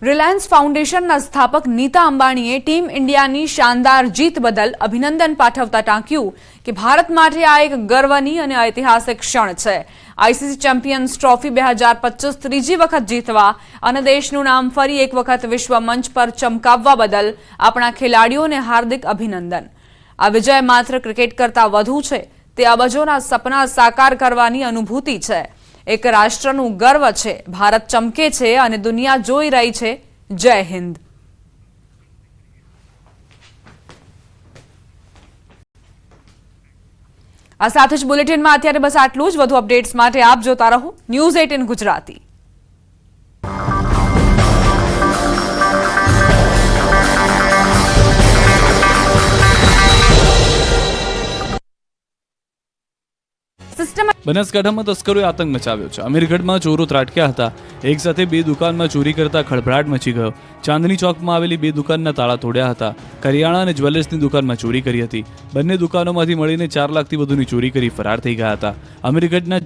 Reliance ફાઉન્ડેશનના સ્થાપક Nita અંબાણીએ team ઇન્ડિયાની શાનદાર જીત બદલ અભિનંદન પાઠવતા ટાંક્યું કે ભારત માટે આ એક ગર્વની અને ઐતિહાસિક ક્ષણ છે। આઈસીસી ચેમ્પિયન્સ ટ્રોફી 2025 ત્રીજી વખત જીતવા અને દેશનું નામ ફરી એક વખત વિશ્વ મંચ પર ચમકાવવા બદલ આપણા ખેલાડીઓને હાર્દિક અભિનંદન। આ વિજય માત્ર ક્રિકેટ કરતાં વધુ છે, તે અબજોના સપના સાકાર કરવાની અનુભૂતિ છે। એક રાષ્ટ્રનું ગર્વ છે, ભારત ચમકે છે અને દુનિયા જોઈ રહી છે। જય હિન્દ। આ સાથે જ બુલેટિનમાં અત્યારે બસ આટલું જ। વધુ અપડેટ્સ માટે આપ જોતા રહો ન્યૂઝ 18 ગુજરાતી। બનાસકાંઠામાં તસ્કરોએ આતંક મચાવ્યો છે। અમીરગઢમાં ચોરો ત્રાટક્યા હતા। એક સાથે બે દુકાનમાં ચોરી કરતા ખળભળાટ મચી ગયો। ચાંદની ચોકમાં આવેલી બે દુકાનના તાળા તોડ્યા હતા। કરિયાણા અને જ્વેલર્સની દુકાનમાં ચોરી કરી હતી। બંને દુકાનોમાંથી મળીને 4 લાખથી વધુની ચોરી કરી ફરાર થઈ ગયા હતા। અમીરગઢના